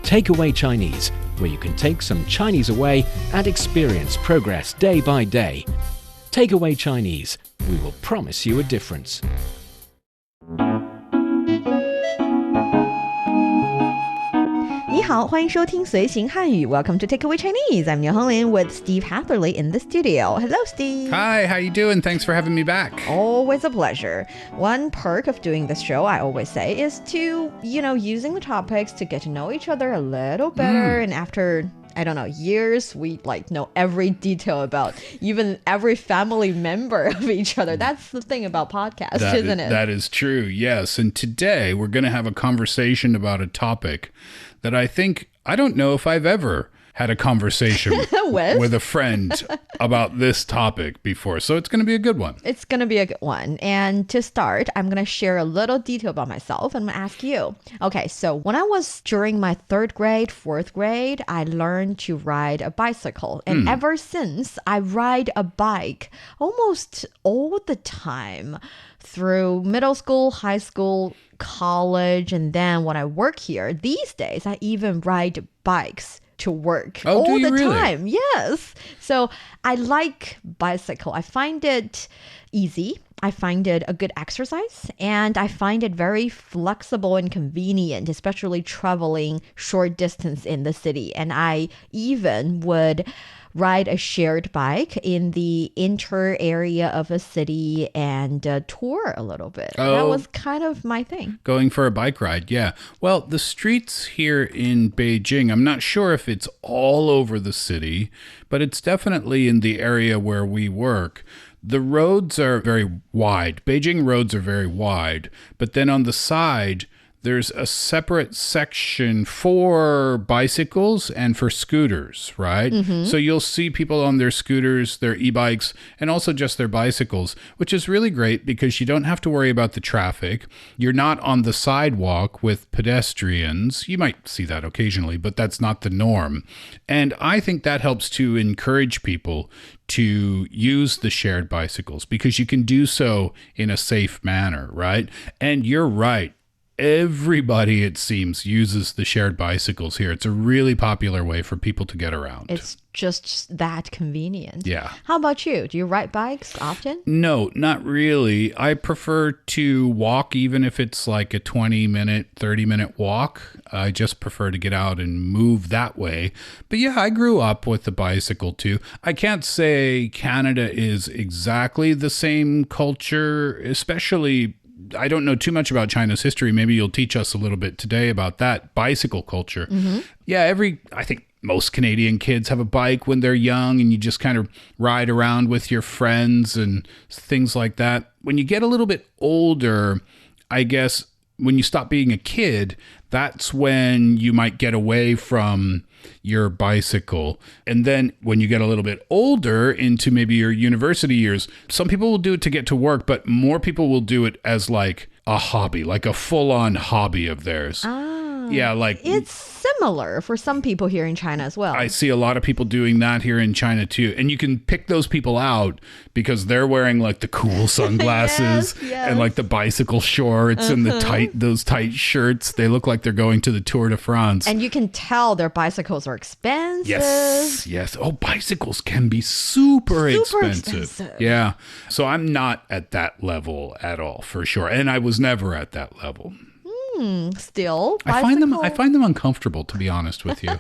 Takeaway Chinese, where you can take some Chinese away and experience progress day by day. Takeaway Chinese, we will promise you a difference. 你好，欢迎收听随行汉语 Welcome to Takeaway Chinese. I'm Niu Honglin with Steve Hatherley in the studio. Hello, Steve. Hi, how you doing? Thanks for having me back. Always a pleasure. One perk of doing this show, I always say, is to, using the topics to get to know each other a little better. And after, I don't know, years, we know every detail about even every family member of each other. That's the thing about podcasts, isn't it? That is true, yes. And today we're going to have a conversation about a topic that I don't know if I've ever had a conversation with a friend about this topic before. So it's going to be a good one. It's going to be a good one. And to start, I'm going to share a little detail about myself and I'm going to ask you. Okay, so when I was during my 3rd grade, 4th grade, I learned to ride a bicycle. And ever since, I ride a bike almost all the time through middle school, high school, college, and then when I work here, these days, I even ride bikes to work all the time. Yes. So I like bicycle. I find it easy. I find it a good exercise and I find it very flexible and convenient, especially traveling short distance in the city. And I even would ride a shared bike in the inter area of a city and tour a little bit. That was kind of my thing. Going for a bike ride, yeah. Well, the streets here in Beijing, I'm not sure if it's all over the city, but it's definitely in the area where we work. The roads are very wide. Beijing roads are very wide, but then on the side, there's a separate section for bicycles and for scooters, right? So you'll see people on their scooters, their e-bikes, and also just their bicycles, which is really great because you don't have to worry about the traffic. You're not on the sidewalk with pedestrians. You might see that occasionally, but that's not the norm. And I think that helps to encourage people to use the shared bicycles because you can do so in a safe manner, right? And you're right. Everybody, it seems, uses the shared bicycles here. It's a really popular way for people to get around. It's just that convenient. Yeah. How about you? Do you ride bikes often? No, not really. I prefer to walk, even if it's like a 20-minute, 30-minute walk. I just prefer to get out and move that way. But yeah, I grew up with the bicycle too. I can't say Canada is exactly the same culture, especially I don't know too much about China's history. Maybe you'll teach us a little bit today about that bicycle culture. Yeah, I think most Canadian kids have a bike when they're young and you just kind of ride around with your friends and things like that. When you get a little bit older, I guess when you stop being a kid, that's when you might get away from your bicycle. And then when you get a little bit older into maybe your university years, some people will do it to get to work, but more people will do it as like a hobby, like a full-on hobby of theirs. Yeah, like it's similar for some people here in China as well. I see a lot of people doing that here in China too. And you can pick those people out because they're wearing like the cool sunglasses and like the bicycle shorts and those tight shirts. They look like they're going to the Tour de France. And you can tell their bicycles are expensive. Yes. Oh, bicycles can be super expensive. Yeah. So I'm not at that level at all, for sure. And I was never at that level. Still, I find them uncomfortable, to be honest with you.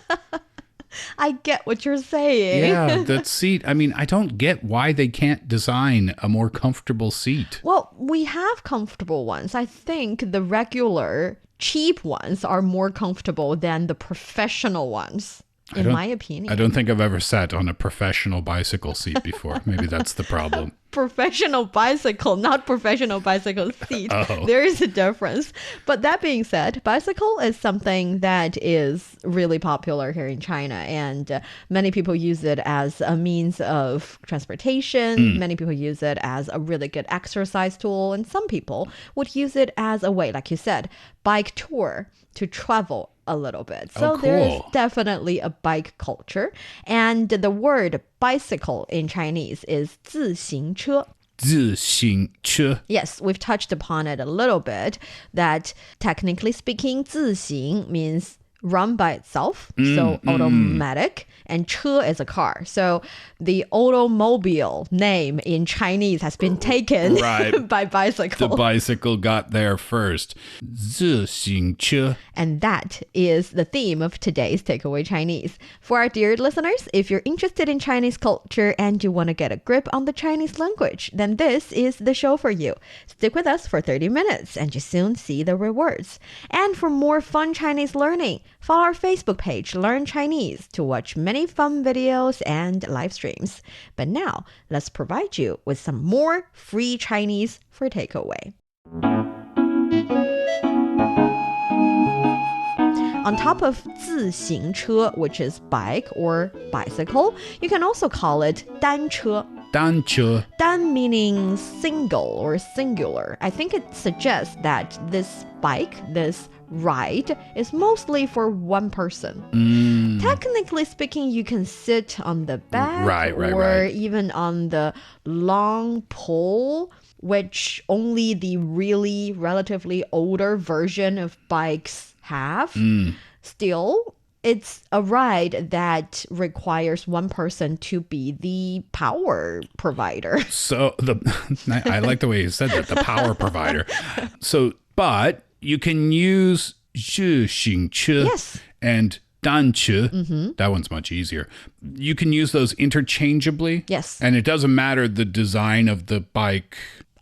I get what you're saying. Yeah, that seat. I mean, I don't get why they can't design a more comfortable seat. Well, we have comfortable ones. I think the regular cheap ones are more comfortable than the professional ones. In my opinion. I don't think I've ever sat on a professional bicycle seat before. Maybe that's the problem. Professional bicycle, not professional bicycle seat. There is a difference. But that being said, bicycle is something that is really popular here in China. And many people use it as a means of transportation. Many people use it as a really good exercise tool. And some people would use it as a way, like you said, bike tour to travel a little bit. So there is definitely a bike culture. And the word bicycle in Chinese is 自行车. 自行车. Yes, we've touched upon it a little bit, that technically speaking, 自行 means run by itself, so automatic. And 车 is a car. So the automobile name in Chinese has been taken by bicycle. The bicycle got there first. 自行车. And that is the theme of today's Takeaway Chinese. For our dear listeners, if you're interested in Chinese culture and you want to get a grip on the Chinese language, then this is the show for you. Stick with us for 30 minutes and you soon see the rewards. And for more fun Chinese learning, follow our Facebook page, Learn Chinese, to watch many fun videos and live streams. But now, let's provide you with some more free Chinese for takeaway. On top of 自行车, which is bike or bicycle, you can also call it 单车. 单车. 单 meaning single or singular. I think it suggests that this bike, this ride, is mostly for one person. Technically speaking, you can sit on the back or even on the long pole, which only the really relatively older version of bikes have. Still, it's a ride that requires one person to be the power provider. So I like the way you said that, the power provider. So, but you can use 自行车 and 单车. That one's much easier. You can use those interchangeably. Yes. And it doesn't matter the design of the bike.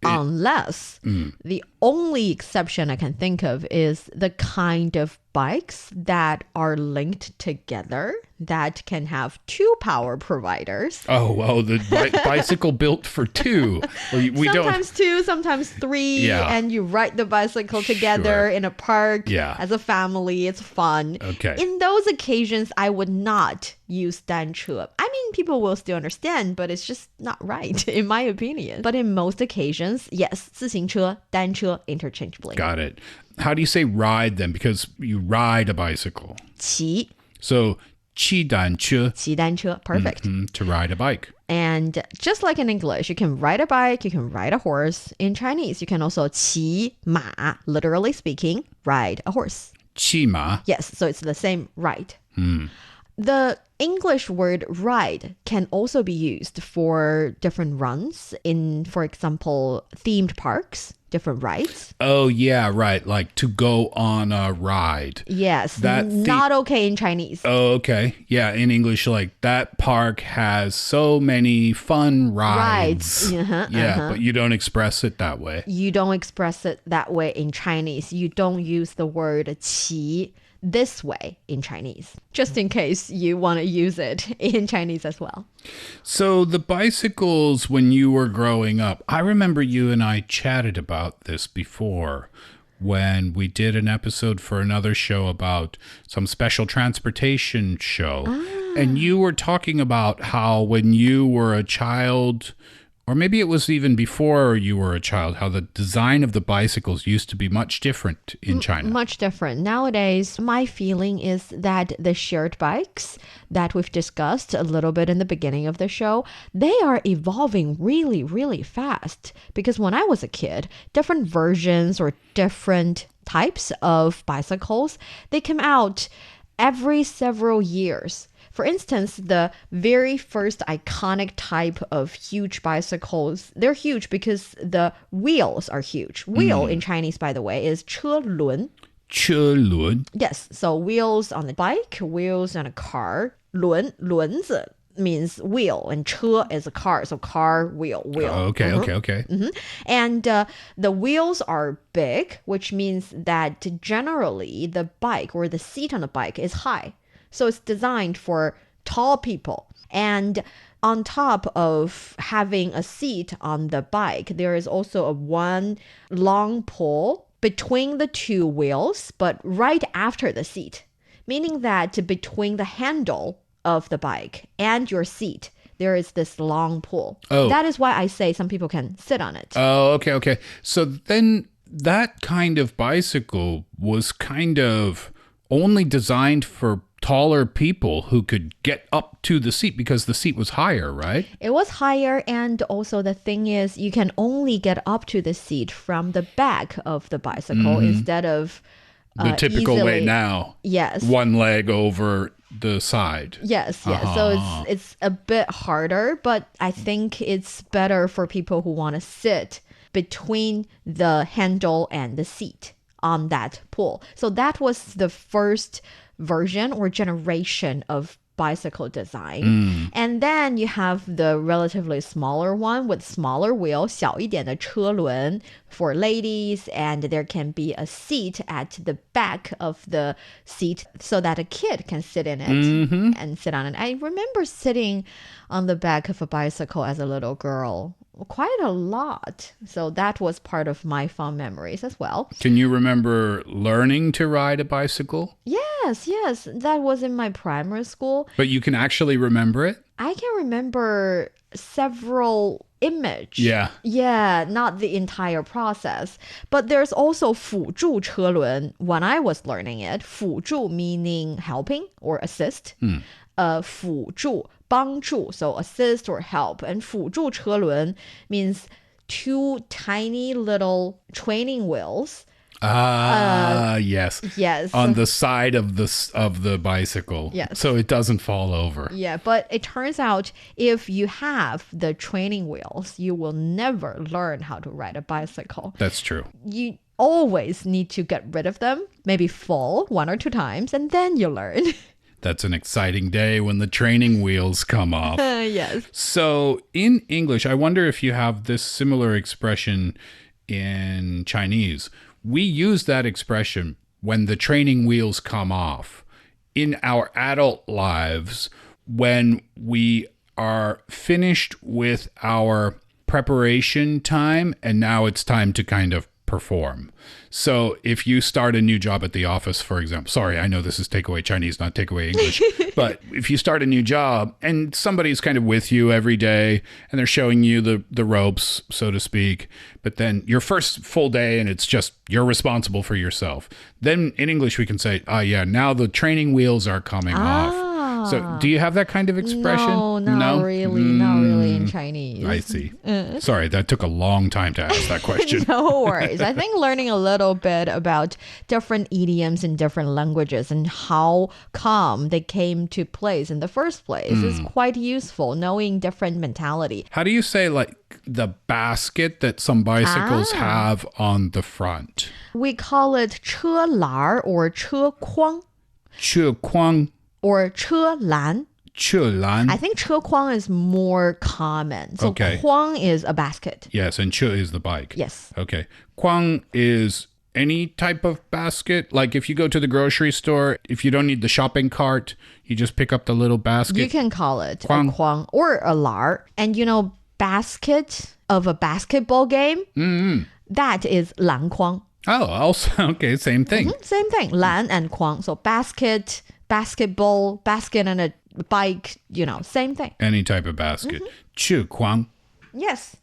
Unless the only exception I can think of is the kind of bikes that are linked together that can have two power providers. Oh, the bicycle built for two. Sometimes two, sometimes three, and you ride the bicycle together in a park as a family. It's fun. Okay. In those occasions, I would not use 单车. I mean, people will still understand, but it's just not right, in my opinion. But in most occasions, yes, 自行车, 单车, interchangeably. Got it. How do you say ride then? Because you ride a bicycle. 骑. So 骑单车. 骑单车, perfect. To ride a bike. And just like in English, you can ride a bike, you can ride a horse. In Chinese, you can also 骑马, literally speaking, ride a horse. 骑马. Yes, so it's the same ride. The English word ride can also be used for different runs in, for example, themed parks, different rides. Oh, yeah, right. Like to go on a ride. Yes, not okay in Chinese. Oh, okay. Yeah, in English, like that park has so many fun rides. But you don't express it that way. You don't express it that way in Chinese. You don't use the word 骑 this way in Chinese, just in case you want to use it in Chinese as well. So the bicycles, when you were growing up, I remember you and I chatted about this before when we did an episode for another show about some special transportation show. And you were talking about how when you were a child, or maybe it was even before you were a child, how the design of the bicycles used to be much different in China. Much different. Nowadays, my feeling is that the shared bikes that we've discussed a little bit in the beginning of the show, they are evolving really, really fast. Because when I was a kid, different versions or different types of bicycles, they come out every several years. For instance, the very first iconic type of huge bicycles, they're huge because the wheels are huge. Wheel in Chinese, by the way, is 车轮. 车轮. Yes, so wheels on a bike, wheels on a car. 轮子means wheel, and 车 is a car, so car, wheel. Oh, okay. And the wheels are big, which means that generally the bike or the seat on the bike is high. So it's designed for tall people. And on top of having a seat on the bike, there is also one long pole between the two wheels, but right after the seat, meaning that between the handle of the bike and your seat, there is this long pole. Oh. That is why I say some people can sit on it. Oh, okay. So then that kind of bicycle was kind of only designed for taller people who could get up to the seat because the seat was higher, right? It was higher, and also the thing is you can only get up to the seat from the back of the bicycle instead of The typical way easily. now. Yes. One leg over the side. Yes. So it's a bit harder, but I think it's better for people who want to sit between the handle and the seat on that pool. So that was the first version or generation of bicycle design. And then you have the relatively smaller one with smaller wheel, 小一点的车轮 for ladies, and there can be a seat at the back of the seat so that a kid can sit in it and sit on it. I remember sitting on the back of a bicycle as a little girl quite a lot. So that was part of my fond memories as well. Can you remember learning to ride a bicycle? Yes, that was in my primary school. But you can actually remember it? I can remember several images. Yeah, not the entire process. But there's also 辅助车轮 when I was learning it. 辅助 meaning helping or assist. 辅助帮助 so assist or help. And 辅助车轮 means two tiny little training wheels. Yes. Yes. On the side of the bicycle. Yes. So it doesn't fall over. Yeah, but it turns out if you have the training wheels, you will never learn how to ride a bicycle. That's true. You always need to get rid of them, maybe fall 1 or 2 times, and then you learn. That's an exciting day when the training wheels come off. Yes. So in English, I wonder if you have this similar expression in Chinese. We use that expression when the training wheels come off. In our adult lives, when we are finished with our preparation time and now it's time to kind of perform. So if you start a new job at the office, for example, sorry, I know this is takeaway Chinese, not takeaway English, but if you start a new job and somebody's kind of with you every day and they're showing you the ropes, so to speak, but then your first full day and it's just you're responsible for yourself. Then in English we can say, yeah, now the training wheels are coming off. So do you have that kind of expression? No, not really. Not really in Chinese. I see. Sorry, that took a long time to ask that question. No worries. I think learning a little bit about different idioms in different languages and how come they came to place in the first place is quite useful, knowing different mentality. How do you say like the basket that some bicycles have on the front? We call it 车篮 or 车筐车筐 or 车篮. 车篮 I think 车筐 is more common. So Okay. 筐 is a basket. Yes, and 车 is the bike. Yes. Okay. 筐 is any type of basket. Like if you go to the grocery store, if you don't need the shopping cart, you just pick up the little basket. You can call it 筐. a 筐 or a lar. And basket of a basketball game, that is 篮筐. Oh, also, okay, same thing. Same thing, 篮 and 筐. So basket, basketball, basket and a bike, same thing. Any type of basket. 车筐. Yes.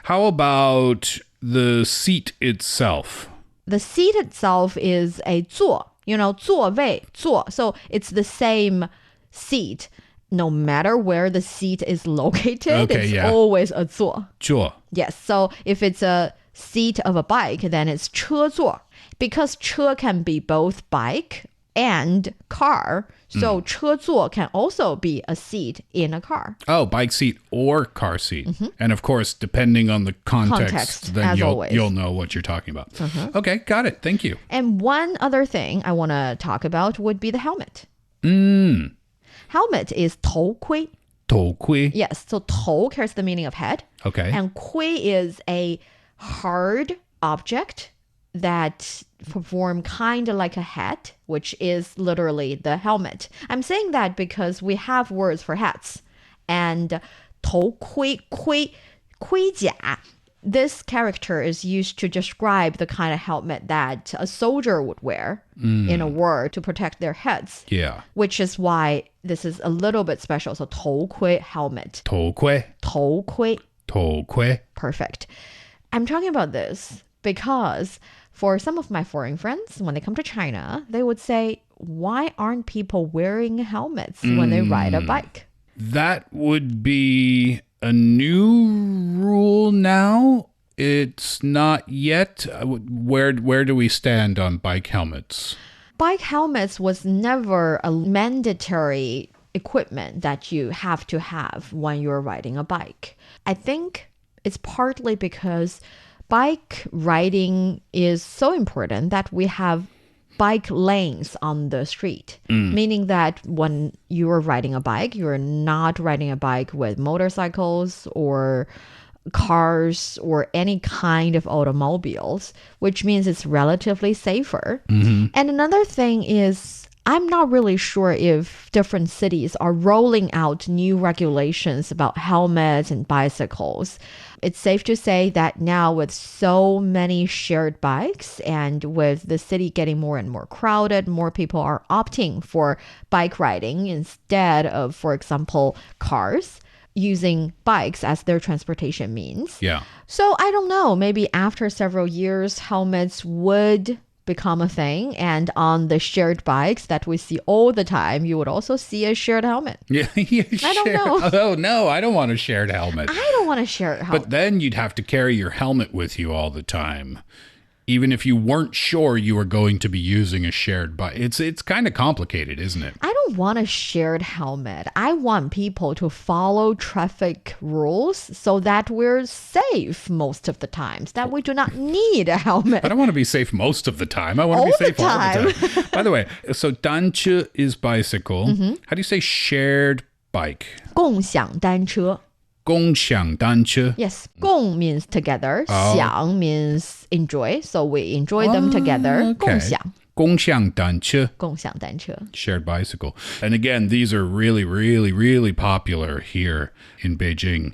How about the seat itself? The seat itself is a 座, 座位, 座. So it's the same seat. No matter where the seat is located, Okay, it's yeah. always a 座. 座. Yes. So if it's a seat of a bike, then it's 车座. Because 车 can be both bike and car. So 车座 can also be a seat in a car. Oh, bike seat or car seat. And of course, depending on the context, then as you'll always. you'll know what you're talking about. Okay, got it. Thank you. And one other thing I want to talk about would be the helmet. Helmet is 头盔. 头盔. Yes, so 头 carries the meaning of head. Okay. And 盔 is a hard object that perform kind of like a hat, which is literally the helmet. I'm saying that because we have words for hats. And 头盔, 盔甲, this character is used to describe the kind of helmet that a soldier would wear in a war to protect their heads. Yeah. Which is why this is a little bit special. So 头盔 helmet. 头盔. 头盔. 头盔. Perfect. I'm talking about this because for some of my foreign friends, when they come to China, they would say, why aren't people wearing helmets when they ride a bike? That would be a new rule now it's not yet. Where do we stand on bike helmets? Bike helmets was never a mandatory equipment that you have to have when you're riding a bike. I think it's partly because bike riding is so important that we have bike lanes on the street, meaning that when you're riding a bike, you're not riding a bike with motorcycles or cars or any kind of automobiles, which means it's relatively safer. And another thing is, I'm not really sure if different cities are rolling out new regulations about helmets and bicycles. It's safe to say that now with so many shared bikes and with the city getting more and more crowded, more people are opting for bike riding instead of, for example, cars, using bikes as their transportation means. Yeah. So I don't know, maybe after several years, helmets would become a thing, and on the shared bikes that we see all the time, you would also see a shared helmet. Yeah, I don't know. Oh no, I don't want a shared helmet. I don't want a shared helmet. But then you'd have to carry your helmet with you all the time, even if you weren't sure you were going to be using a shared bike. It's kind of complicated, isn't it? I don't want a shared helmet. I want people to follow traffic rules so that we're safe most of the times, that we do not need a helmet. I don't want to be safe most of the time. I want to be safe all the time. By the way, so 单车 is bicycle. How do you say shared bike? 共享单车。共享单车. Yes, 共 means together. 享 means enjoy. So we enjoy them together. 共享。共享单车. 共享单车. Shared bicycle. And again, these are really, really, really popular here in Beijing.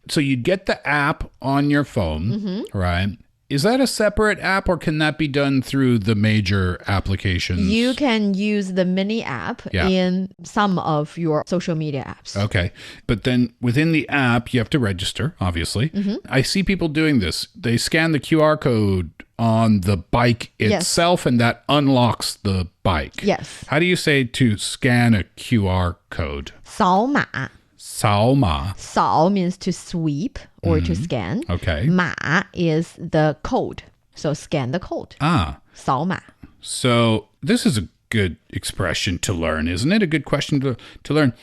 So you get the app on your phone, right? Is that a separate app or can that be done through the major applications? You can use the mini app in some of your social media apps. Okay. But then within the app, you have to register, obviously. I see people doing this. They scan the QR code on the bike itself and that unlocks the bike. Yes. How do you say to scan a QR code? 扫码. 扫码. 扫 means to sweep or to scan. Okay. 码 is the code. So scan the code. 扫码. So this is a good expression to learn, isn't it? A good question to learn.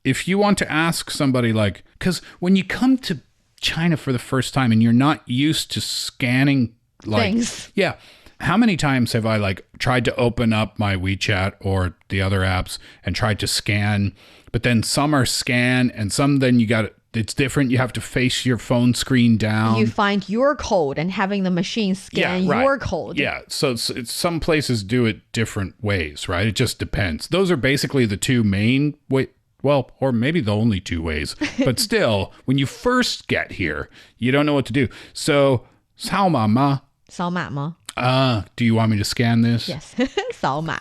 If you want to ask somebody like, because when you come to China for the first time and you're not used to scanning things. Yeah. How many times have I tried to open up my WeChat or the other apps and tried to scan, but then some are scan and some then it's different. You have to face your phone screen down. You find your code and having the machine scan your code. Yeah. So some places do it different ways, right? It just depends. Those are basically the two main ways. Well, or maybe the only two ways. But still, when you first get here, you don't know what to do. So, 扫码吗? 扫码吗? Do you want me to scan this? Yes, 扫码.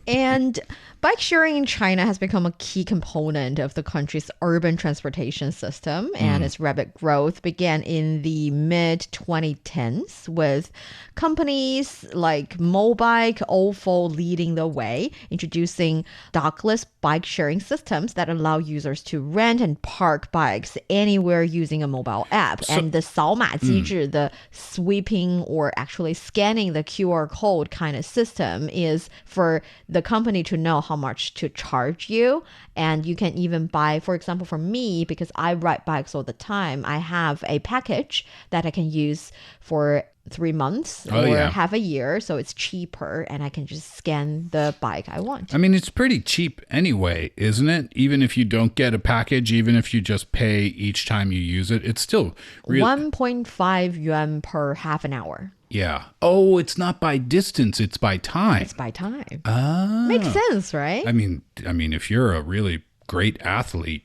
And bike sharing in China has become a key component of the country's urban transportation system, and its rapid growth began in the mid-2010s with companies like Mobike, Ofo leading the way, introducing dockless bike sharing systems that allow users to rent and park bikes anywhere using a mobile app. And the 扫码机制, the sweeping or actually scanning the QR code kind of system, is for the company to know how much to charge you. And you can even buy, for example, for me, because I ride bikes all the time, I have a package that I can use for 3 months or half a year. So it's cheaper and I can just scan the bike I want. I mean, it's pretty cheap anyway, isn't it? Even if you don't get a package, even if you just pay each time you use it, it's still really 1.5 yuan per half an hour. Yeah. Oh, it's not by distance, it's by time. It's by time. Ah. Makes sense, right? I mean, if you're a really great athlete,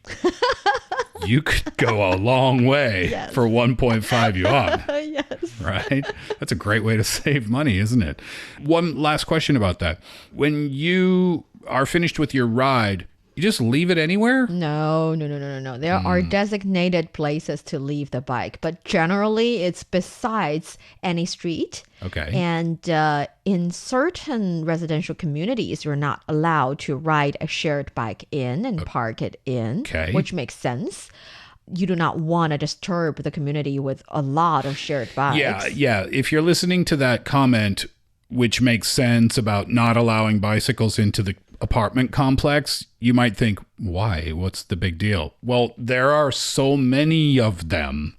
you could go a long way for 1.5 yuan. Yes. Right? That's a great way to save money, isn't it? One last question about that. When you are finished with your ride, you just leave it anywhere? No. There are designated places to leave the bike, but generally it's besides any street. Okay. And in certain residential communities, you're not allowed to ride a shared bike in and park it in, which makes sense. you do not want to disturb the community with a lot of shared bikes. Yeah. If you're listening to that comment, which makes sense about not allowing bicycles into the apartment complex, you might think, why? What's the big deal? Well, there are so many of them.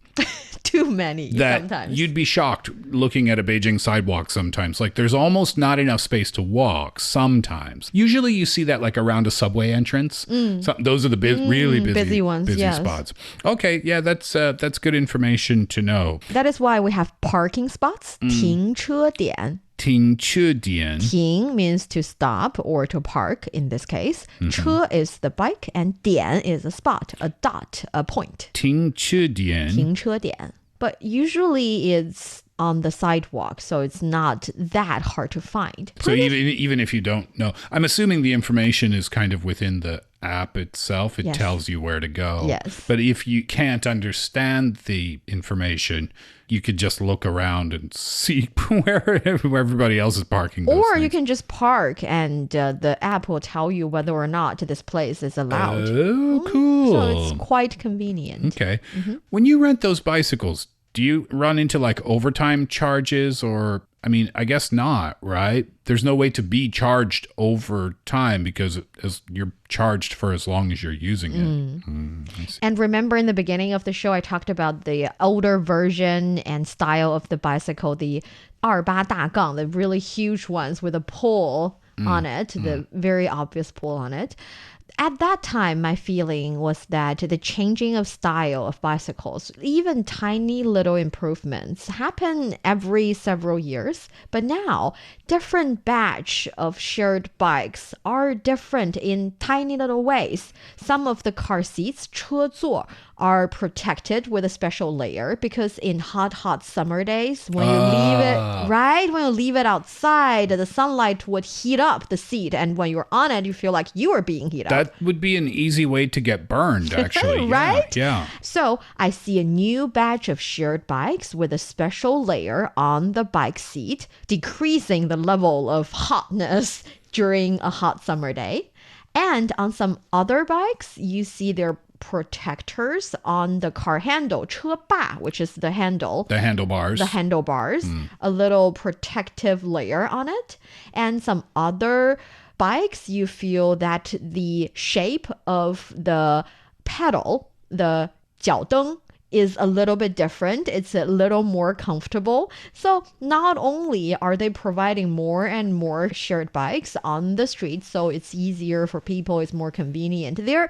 Too many that sometimes. You'd be shocked looking at a Beijing sidewalk sometimes. Like there's almost not enough space to walk sometimes. Usually you see that like around a subway entrance. So, those are the really busy ones, busy yes. spots. Okay, yeah, that's good information to know. That is why we have parking spots, 停车点. 停车点. 停 means to stop or to park in this case. 车 is the bike and 点 is a spot, a dot, a point. 停车点. 停车点. But usually it's on the sidewalk, so it's not that hard to find. So even if you don't know, I'm assuming the information is kind of within the app itself. It Yes. tells you where to go. Yes. But if you can't understand the information, you could just look around and see where everybody else is parking. Those Or you things. can just park and the app will tell you whether or not this place is allowed. Oh, cool. So it's quite convenient. Okay. When you rent those bicycles, do you run into like overtime charges or, I mean, I guess not, right? There's no way to be charged over time because you're charged for as long as you're using it. And remember in the beginning of the show, I talked about the older version and style of the bicycle, the 28大杠, the really huge ones with a pole on it, the very obvious pole on it. At that time, my feeling was that the changing of style of bicycles, even tiny little improvements, happen every several years. But now, different batch of shared bikes are different in tiny little ways. Some of the car seats, 车座, are protected with a special layer because in hot summer days, when you leave it, right? When you leave it outside, the sunlight would heat up the seat. And when you're on it, you feel like you are being heated up. That would be an easy way to get burned, actually. Right? Yeah. So I see a new batch of shared bikes with a special layer on the bike seat, decreasing the level of hotness during a hot summer day. And on some other bikes, you see their protectors on the car handle, 车把, which is the handle. The handlebars. The handlebars, a little protective layer on it. And some other bikes, you feel that the shape of the pedal, the 脚蹬, is a little bit different. It's a little more comfortable. So not only are they providing more and more shared bikes on the street, so it's easier for people, it's more convenient. They're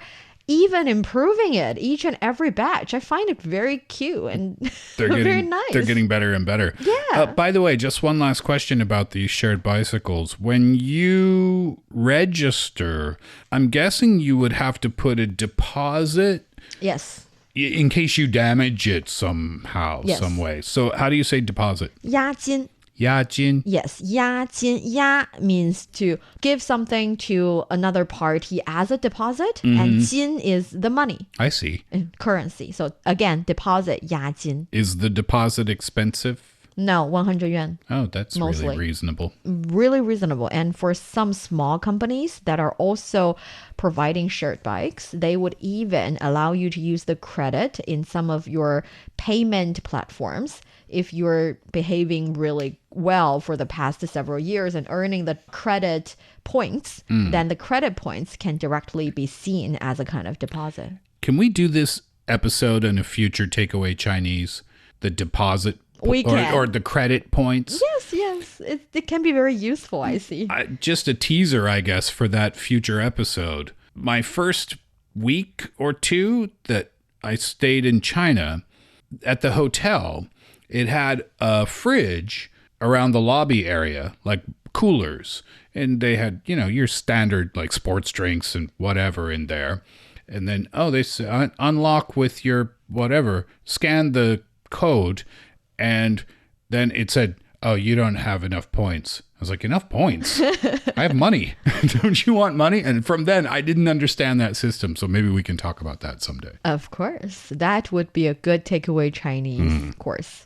even improving it each and every batch. I find it very cute and very nice. They're getting better and better. Yeah. By the way, just one last question about these shared bicycles. When you register, I'm guessing you would have to put a deposit Yes. in case you damage it somehow, Yes. some way. So how do you say deposit? 押金. 押金. Yes, 押金. 押 means to give something to another party as a deposit, and 金 is the money, I see. currency. So again, deposit, 押金. Is the deposit expensive? No, 100 yuan. Oh, that's Mostly. really reasonable. Really reasonable. And for some small companies that are also providing shared bikes, they would even allow you to use the credit in some of your payment platforms. If you're behaving really well for the past several years and earning the credit points, then the credit points can directly be seen as a kind of deposit. Can we do this episode in a future Takeaway Chinese? The deposit We can. or the credit points? Yes. It can be very useful, I see. Just a teaser, I guess, for that future episode. My first week or two that I stayed in China, at the hotel, it had a fridge around the lobby area, like coolers. And they had, your standard like sports drinks and whatever in there. And then, they said, unlock with your whatever, scan the code. And then it said, you don't have enough points. I was like, enough points? I have money. Don't you want money? And from then, I didn't understand that system. So maybe we can talk about that someday. Of course. That would be a good takeaway Chinese course.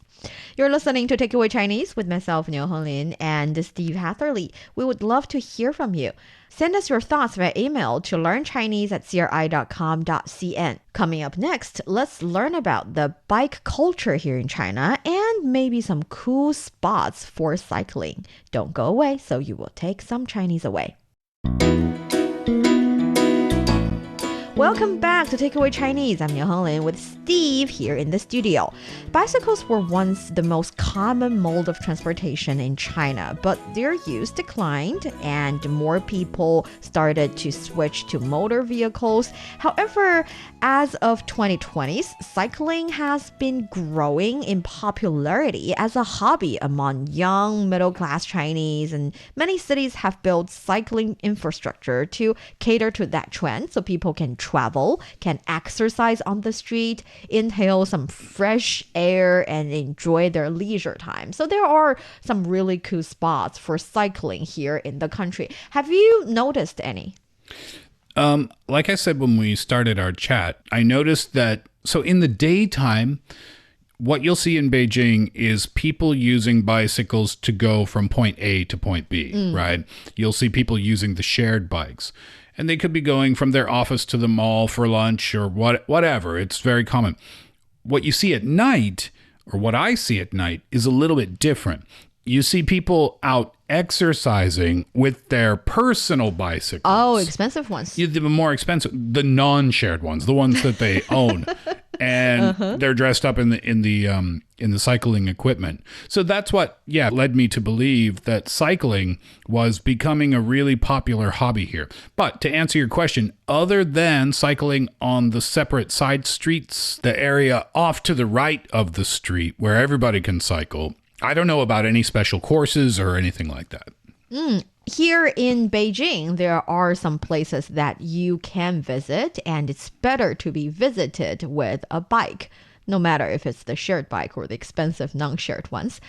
You're listening to Takeaway Chinese with myself, Niu Honglin, and Steve Hatherley. We would love to hear from you. Send us your thoughts via email to learnchinese@cri.com.cn. Coming up next, let's learn about the bike culture here in China and maybe some cool spots for cycling. Don't go away, so you will take some Chinese away. Welcome back to Takeaway Chinese. I'm Niu Honglin with Steve here in the studio. Bicycles were once the most common mode of transportation in China, but their use declined and more people started to switch to motor vehicles. However, as of 2020s, cycling has been growing in popularity as a hobby among young middle-class Chinese, and many cities have built cycling infrastructure to cater to that trend so people can travel, can exercise on the street, inhale some fresh air, and enjoy their leisure time. So there are some really cool spots for cycling here in the country. Have you noticed any? Like I said when we started our chat, I noticed that, so in the daytime, what you'll see in Beijing is people using bicycles to go from point A to point B, right? You'll see people using the shared bikes. And they could be going from their office to the mall for lunch or whatever. It's very common. What you see at night, or what I see at night, is a little bit different. You see people out exercising with their personal bicycles. Oh, expensive ones. The more expensive, the non-shared ones, the ones that they own. And they're dressed up in the cycling equipment. So that's what, led me to believe that cycling was becoming a really popular hobby here. But to answer your question, other than cycling on the separate side streets, the area off to the right of the street where everybody can cycle, I don't know about any special courses or anything like that. Here in Beijing, there are some places that you can visit, and it's better to be visited with a bike, no matter if it's the shared bike or the expensive non-shared ones.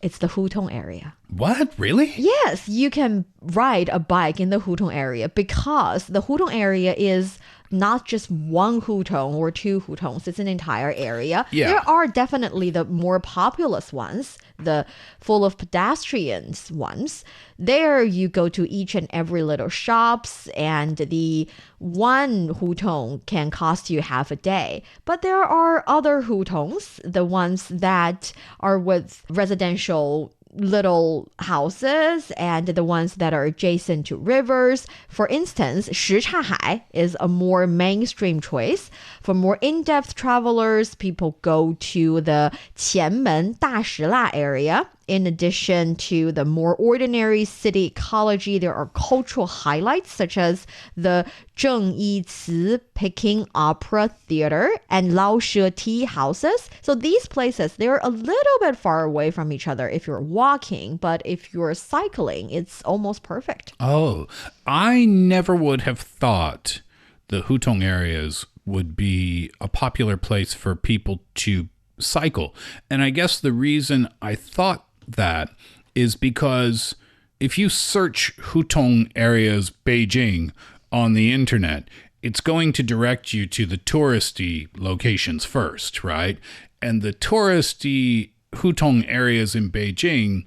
It's the Hutong area. What? Really? Yes, you can ride a bike in the Hutong area because the Hutong area is not just one hutong or two hutongs. It's an entire area. Yeah. There are definitely the more populous ones, the full of pedestrians ones. There you go to each and every little shops, and the one hutong can cost you half a day. But there are other hutongs, the ones that are with residential little houses and the ones that are adjacent to rivers. For instance, Shichahai is a more mainstream choice. For more in-depth travelers, people go to the Qianmen Dashila area. In addition to the more ordinary city ecology, there are cultural highlights such as the Zheng Yici Peking Opera Theater and Laoshe tea houses. So these places, they're a little bit far away from each other if you're walking, but if you're cycling, it's almost perfect. Oh, I never would have thought the Hutong areas would be a popular place for people to cycle. And I guess the reason I thought that is because if you search Hutong areas Beijing on the internet, it's going to direct you to the touristy locations first, right? And the touristy Hutong areas in Beijing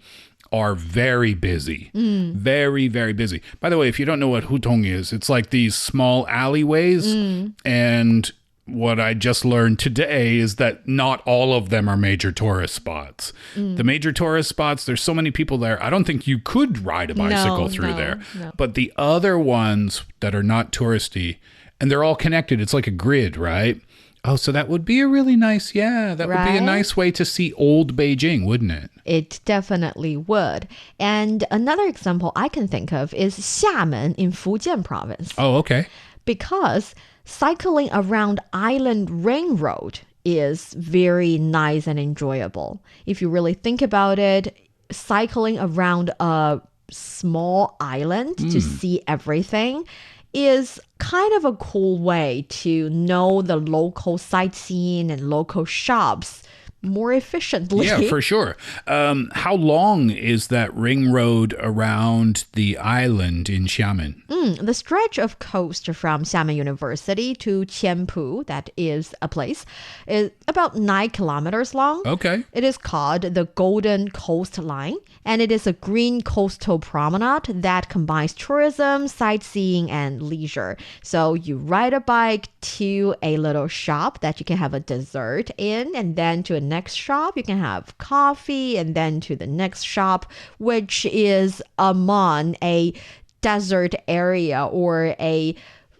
are very busy. Very, very busy. By the way, if you don't know what Hutong is, it's like these small alleyways. And what I just learned today is that not all of them are major tourist spots. The major tourist spots, there's so many people there, I don't think you could ride a bicycle through there. No. But the other ones that are not touristy, and they're all connected, it's like a grid, right? Oh, so that would be a really nice, that would be a nice way to see old Beijing, wouldn't it? It definitely would. And another example I can think of is Xiamen in Fujian province. Oh, okay. Because cycling around Island Ring Road is very nice and enjoyable. If you really think about it, cycling around a small island to see everything is kind of a cool way to know the local sightseeing and local shops more efficiently. Yeah, for sure. How long is that ring road around the island in Xiamen? The stretch of coast from Xiamen University to Qianpu, that is a place, is about 9 kilometers long. Okay. It is called the Golden Coastline, and it is a green coastal promenade that combines tourism, sightseeing, and leisure. So you ride a bike to a little shop that you can have a dessert in, and then to a next shop you can have coffee, and then to the next shop, which is among a desert area or a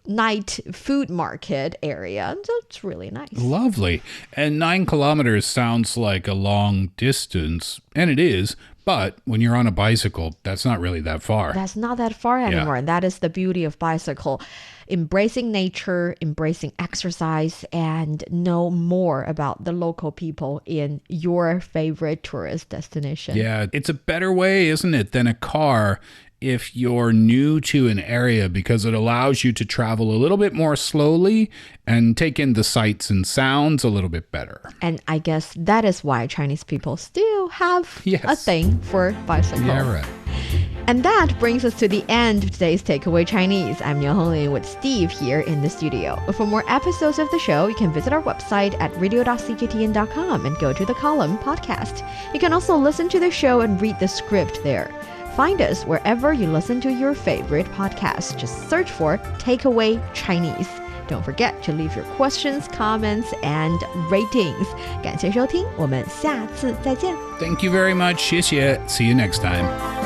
night food market area. So it's really nice. Lovely. And 9 kilometers sounds like a long distance, and it is. But when you're on a bicycle, that's not really that far. That's not that far anymore. And that is the beauty of bicycle. Embracing nature, embracing exercise, and know more about the local people in your favorite tourist destination. Yeah, it's a better way, isn't it, than a car if you're new to an area, because it allows you to travel a little bit more slowly and take in the sights and sounds a little bit better. And I guess that is why Chinese people still have Yes. a thing for bicycles. Yeah, right. And that brings us to the end of today's Takeaway Chinese. I'm Niu Honglin with Steve here in the studio. For more episodes of the show, you can visit our website at radio.cgtn.com and go to the column podcast. You can also listen to the show and read the script there. Find us wherever you listen to your favorite podcast. Just search for Takeaway Chinese. Don't forget to leave your questions, comments, and ratings. 感谢收听，我们下次再见。 Thank you very much. 谢谢. See you next time.